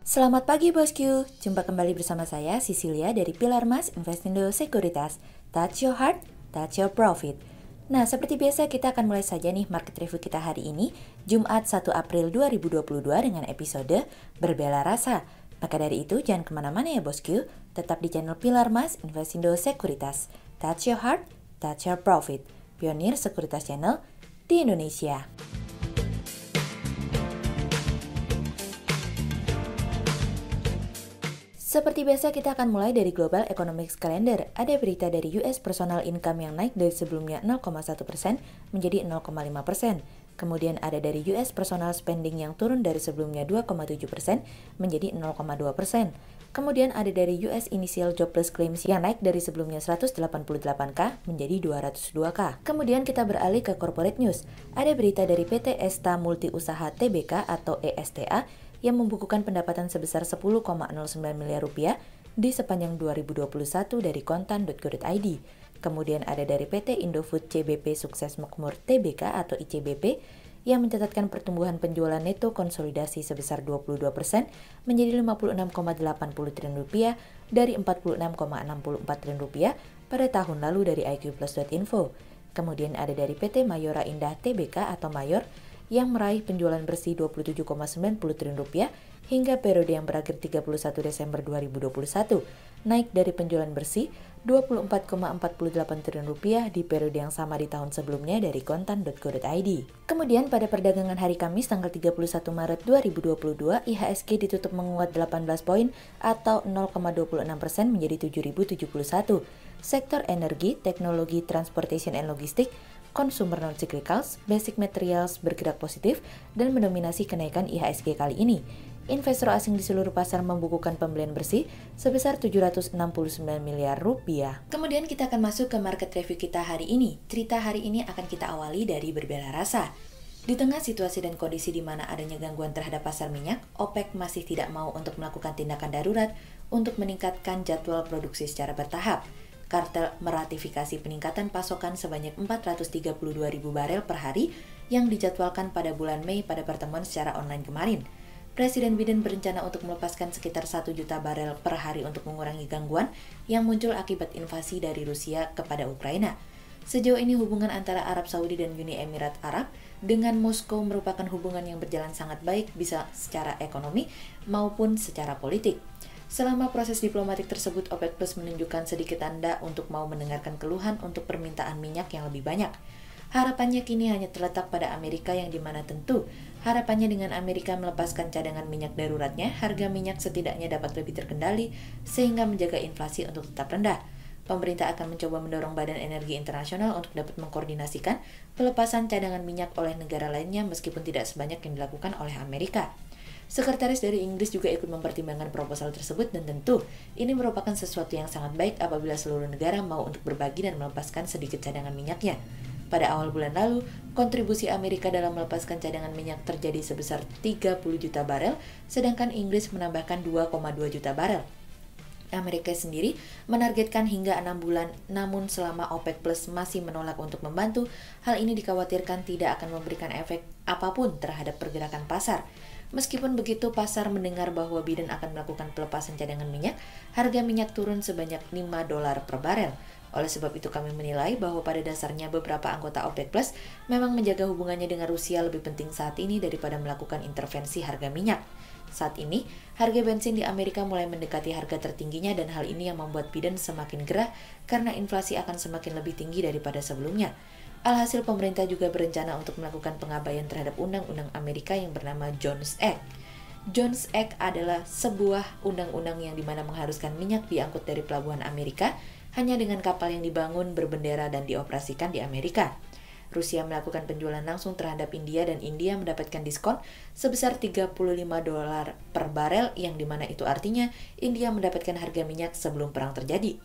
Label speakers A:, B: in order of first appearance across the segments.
A: Selamat pagi bosku, jumpa kembali bersama saya Cecilia dari Pilar Mas Investindo Sekuritas. Touch your heart, touch your profit. Nah, seperti biasa kita akan mulai saja nih market review kita hari ini, Jumat 1 April 2022 dengan episode Berbela Rasa. Maka dari itu jangan kemana-mana ya bosku, tetap di channel Pilar Mas Investindo Sekuritas. Touch your heart, touch your profit. Pionir Sekuritas Channel di Indonesia. Seperti biasa kita akan mulai dari Global Economics Calendar. Ada berita dari US Personal Income yang naik dari sebelumnya 0,1% menjadi 0,5%. Kemudian ada dari US Personal Spending yang turun dari sebelumnya 2,7% menjadi 0,2%. Kemudian ada dari US Initial Jobless Claims yang naik dari sebelumnya 188K menjadi 202K. Kemudian kita beralih ke corporate news. Ada berita dari PT Esta Multi Usaha Tbk atau ESTA yang membukukan pendapatan sebesar 10,09 miliar rupiah di sepanjang 2021 dari kontan.go.id. Kemudian ada dari PT Indofood CBP Sukses Makmur Tbk atau ICBP yang mencatatkan pertumbuhan penjualan neto konsolidasi sebesar 22% menjadi 56,80 triliun rupiah dari 46,64 triliun rupiah pada tahun lalu dari iqplus.info. Kemudian ada dari PT Mayora Indah Tbk atau Mayor yang meraih penjualan bersih 27,90 triliun rupiah hingga periode yang berakhir 31 Desember 2021, naik dari penjualan bersih 24,48 triliun rupiah di periode yang sama di tahun sebelumnya dari kontan.go.id. Kemudian pada perdagangan hari Kamis tanggal 31 Maret 2022, IHSG ditutup menguat 18 poin atau 0,26% menjadi 7.071. Sektor energi, teknologi, transportation and logistik, consumer non-cyclicals, basic materials bergerak positif dan mendominasi kenaikan IHSG kali ini. Investor asing di seluruh pasar membukukan pembelian bersih sebesar 769 miliar rupiah. Kemudian kita akan masuk ke market review kita hari ini. Cerita hari ini akan kita awali dari berbela rasa. Di tengah situasi dan kondisi di mana adanya gangguan terhadap pasar minyak, OPEC masih tidak mau untuk melakukan tindakan darurat untuk meningkatkan jadwal produksi secara bertahap. Kartel meratifikasi peningkatan pasokan sebanyak 432.000 barel per hari yang dijadwalkan pada bulan Mei pada pertemuan secara online kemarin. Presiden Biden berencana untuk melepaskan sekitar 1 juta barel per hari untuk mengurangi gangguan yang muncul akibat invasi dari Rusia kepada Ukraina. Sejauh ini hubungan antara Arab Saudi dan Uni Emirat Arab dengan Moskow merupakan hubungan yang berjalan sangat baik bisa secara ekonomi maupun secara politik. Selama proses diplomatik tersebut, OPEC Plus menunjukkan sedikit tanda untuk mau mendengarkan keluhan untuk permintaan minyak yang lebih banyak. Harapannya kini hanya terletak pada Amerika yang dimana tentu harapannya dengan Amerika melepaskan cadangan minyak daruratnya, harga minyak setidaknya dapat lebih terkendali sehingga menjaga inflasi untuk tetap rendah. Pemerintah akan mencoba mendorong Badan Energi Internasional untuk dapat mengkoordinasikan pelepasan cadangan minyak oleh negara lainnya meskipun tidak sebanyak yang dilakukan oleh Amerika. Sekretaris dari Inggris juga ikut mempertimbangkan proposal tersebut dan tentu ini merupakan sesuatu yang sangat baik apabila seluruh negara mau untuk berbagi dan melepaskan sedikit cadangan minyaknya. Pada awal bulan lalu, kontribusi Amerika dalam melepaskan cadangan minyak terjadi sebesar 30 juta barel, sedangkan Inggris menambahkan 2,2 juta barel. Amerika sendiri menargetkan hingga 6 bulan, namun selama OPEC Plus masih menolak untuk membantu, hal ini dikhawatirkan tidak akan memberikan efek apapun terhadap pergerakan pasar. Meskipun begitu, pasar mendengar bahwa Biden akan melakukan pelepasan cadangan minyak, harga minyak turun sebanyak $5 per barel. Oleh sebab itu kami menilai bahwa pada dasarnya beberapa anggota OPEC Plus memang menjaga hubungannya dengan Rusia lebih penting saat ini daripada melakukan intervensi harga minyak. Saat ini, harga bensin di Amerika mulai mendekati harga tertingginya dan hal ini yang membuat Biden semakin gerah karena inflasi akan semakin lebih tinggi daripada sebelumnya. Alhasil pemerintah juga berencana untuk melakukan pengabaian terhadap undang-undang Amerika yang bernama Jones Act. Jones Act adalah sebuah undang-undang yang dimana mengharuskan minyak diangkut dari pelabuhan Amerika hanya dengan kapal yang dibangun, berbendera, dan dioperasikan di Amerika. Rusia melakukan penjualan langsung terhadap India dan India mendapatkan diskon sebesar $35 per barel yang dimana itu artinya India mendapatkan harga minyak sebelum perang terjadi.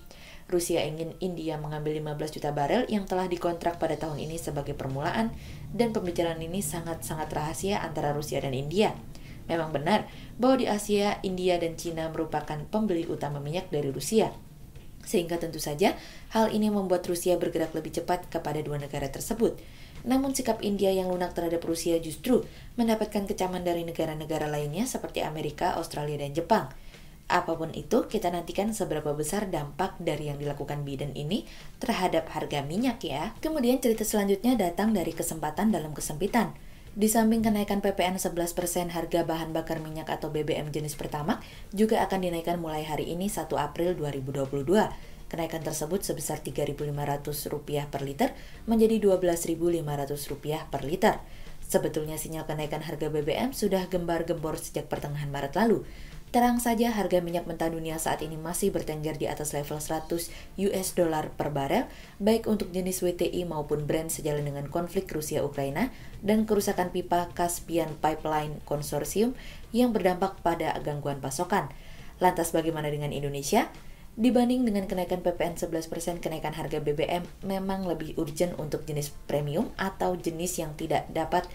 A: Rusia ingin India mengambil 15 juta barel yang telah dikontrak pada tahun ini sebagai permulaan dan pembicaraan ini sangat-sangat rahasia antara Rusia dan India. Memang benar bahwa di Asia, India dan Cina merupakan pembeli utama minyak dari Rusia. Sehingga tentu saja hal ini membuat Rusia bergerak lebih cepat kepada dua negara tersebut. Namun sikap India yang lunak terhadap Rusia justru mendapatkan kecaman dari negara-negara lainnya seperti Amerika, Australia, dan Jepang. Apapun itu, kita nantikan seberapa besar dampak dari yang dilakukan Biden ini terhadap harga minyak ya. Kemudian cerita selanjutnya datang dari kesempatan dalam kesempitan. Di samping kenaikan PPN 11% harga bahan bakar minyak atau BBM jenis Pertamax juga akan dinaikkan mulai hari ini 1 April 2022. Kenaikan tersebut sebesar Rp3.500 per liter menjadi Rp12.500 per liter. Sebetulnya sinyal kenaikan harga BBM sudah gembar-gembor sejak pertengahan Maret lalu. Terang saja harga minyak mentah dunia saat ini masih bertengger di atas level 100 US dollar per barel, baik untuk jenis WTI maupun Brent sejalan dengan konflik Rusia-Ukraina dan kerusakan pipa Caspian Pipeline Consortium yang berdampak pada gangguan pasokan. Lantas bagaimana dengan Indonesia? Dibanding dengan kenaikan PPN 11%, kenaikan harga BBM memang lebih urgent untuk jenis premium atau jenis yang tidak dapat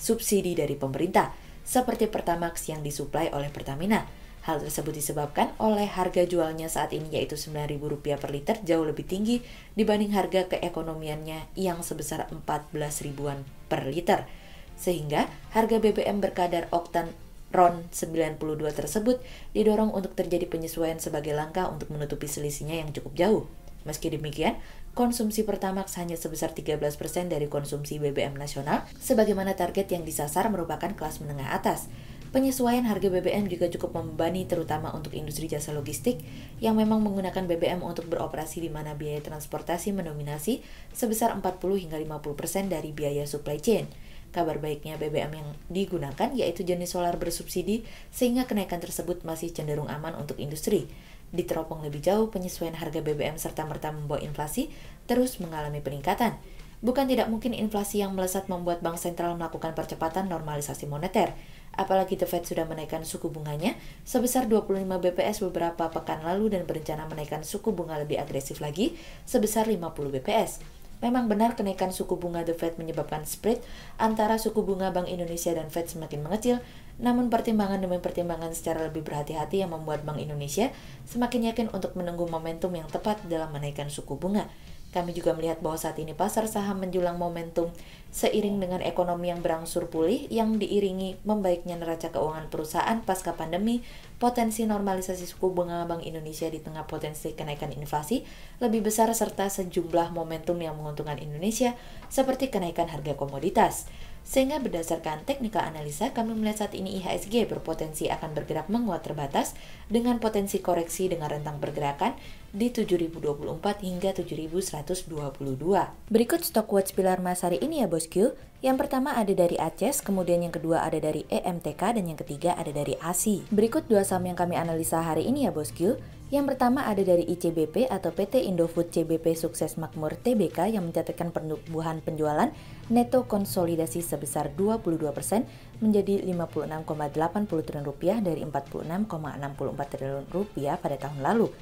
A: subsidi dari pemerintah, seperti Pertamax yang disuplai oleh Pertamina. Hal tersebut disebabkan oleh harga jualnya saat ini yaitu Rp9.000 per liter jauh lebih tinggi dibanding harga keekonomiannya yang sebesar 14 ribuan per liter. Sehingga harga BBM berkadar oktan RON 92 tersebut didorong untuk terjadi penyesuaian sebagai langkah untuk menutupi selisihnya yang cukup jauh. Meski demikian, konsumsi Pertamax hanya sebesar 13% dari konsumsi BBM nasional, sebagaimana target yang disasar merupakan kelas menengah atas. Penyesuaian harga BBM juga cukup membebani terutama untuk industri jasa logistik yang memang menggunakan BBM untuk beroperasi di mana biaya transportasi mendominasi sebesar 40 hingga 50% dari biaya supply chain. Kabar baiknya BBM yang digunakan yaitu jenis solar bersubsidi sehingga kenaikan tersebut masih cenderung aman untuk industri. Diteropong lebih jauh, penyesuaian harga BBM serta-merta membawa inflasi terus mengalami peningkatan. Bukan tidak mungkin inflasi yang melesat membuat bank sentral melakukan percepatan normalisasi moneter. Apalagi The Fed sudah menaikkan suku bunganya sebesar 25 BPS beberapa pekan lalu dan berencana menaikkan suku bunga lebih agresif lagi sebesar 50 BPS. Memang benar kenaikan suku bunga The Fed menyebabkan spread antara suku bunga Bank Indonesia dan Fed semakin mengecil, namun pertimbangan demi pertimbangan secara lebih berhati-hati yang membuat Bank Indonesia semakin yakin untuk menunggu momentum yang tepat dalam menaikkan suku bunga. Kami juga melihat bahwa saat ini pasar saham menjulang momentum seiring dengan ekonomi yang berangsur pulih yang diiringi membaiknya neraca keuangan perusahaan pasca pandemi, potensi normalisasi suku bunga Bank Indonesia di tengah potensi kenaikan inflasi lebih besar serta sejumlah momentum yang menguntungkan Indonesia seperti kenaikan harga komoditas. Sehingga berdasarkan teknikal analisa, kami melihat saat ini IHSG berpotensi akan bergerak menguat terbatas dengan potensi koreksi dengan rentang pergerakan di 7.024 hingga 7.122. Berikut stok watch pilar emas hari ini ya bosku. Yang pertama ada dari ACES, kemudian yang kedua ada dari EMTK, dan yang ketiga ada dari ASI. Berikut dua saham yang kami analisa hari ini ya bosku. Yang pertama ada dari ICBP atau PT Indofood CBP Sukses Makmur Tbk yang mencatatkan pertumbuhan penjualan neto konsolidasi sebesar 22% menjadi 56,80 triliun rupiah dari 46,64 triliun rupiah pada tahun lalu.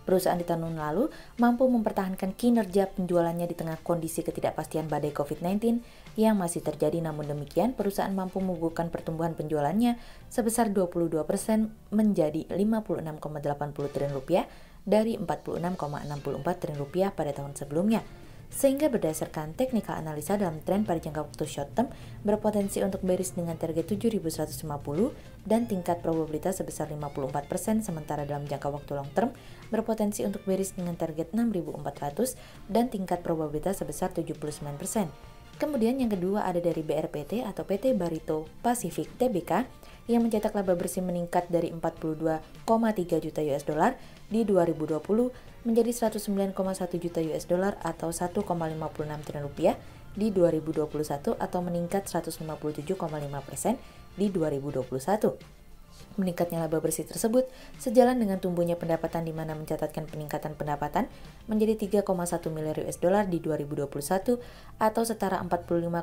A: Perusahaan di tahun lalu mampu mempertahankan kinerja penjualannya di tengah kondisi ketidakpastian badai COVID-19 yang masih terjadi, namun demikian perusahaan mampu membukukan pertumbuhan penjualannya sebesar 22% menjadi 56,80 triliun rupiah dari 46,64 triliun rupiah pada tahun sebelumnya. Sehingga berdasarkan teknikal analisa dalam tren pada jangka waktu short term berpotensi untuk bearish dengan target 7.150 dan tingkat probabilitas sebesar 54%, sementara dalam jangka waktu long term berpotensi untuk bearish dengan target 6.400 dan tingkat probabilitas sebesar 79%. Kemudian yang kedua ada dari BRPT atau PT Barito Pacific Tbk yang mencetak laba bersih meningkat dari 42,3 juta US dollar di 2020 menjadi 109,1 juta US dollar atau 1,56 triliun rupiah di 2021 atau meningkat 157,5% di 2021. Meningkatnya laba bersih tersebut sejalan dengan tumbuhnya pendapatan di mana mencatatkan peningkatan pendapatan menjadi 3,1 miliar US dollar di 2021 atau setara 45,2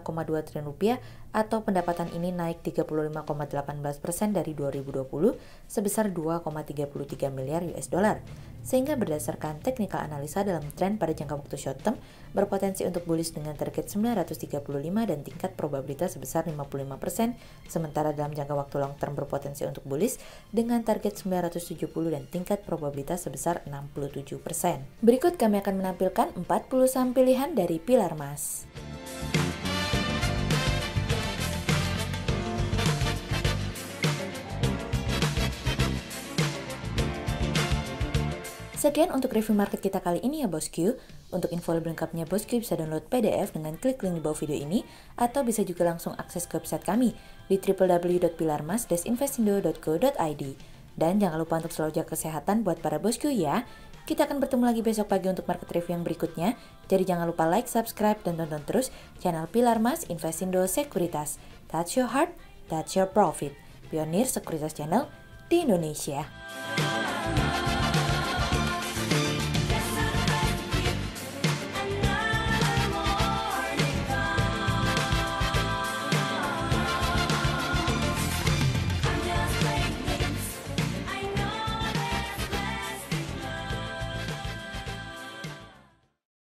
A: triliun rupiah atau pendapatan ini naik 35,18% dari 2020 sebesar 2,33 miliar US dollar. Sehingga berdasarkan teknikal analisa dalam tren pada jangka waktu short term berpotensi untuk bullish dengan target 935 dan tingkat probabilitas sebesar 55%, sementara dalam jangka waktu long term berpotensi untuk bullish dengan target 970 dan tingkat probabilitas sebesar 67%. Berikut kami akan menampilkan 40 saham pilihan dari pilar emas. Sekian untuk review market kita kali ini ya bosku. Untuk info lebih lengkapnya bosku bisa download PDF dengan klik link di bawah video ini atau bisa juga langsung akses ke website kami di www.pilarmas-investindo.co.id. Dan jangan lupa untuk selalu jaga kesehatan buat para bosku ya. Kita akan bertemu lagi besok pagi untuk market review yang berikutnya. Jadi jangan lupa like, subscribe, dan tonton terus channel Pilar Mas Investindo Sekuritas. Touch your heart, touch your profit. Pionir Sekuritas Channel di Indonesia.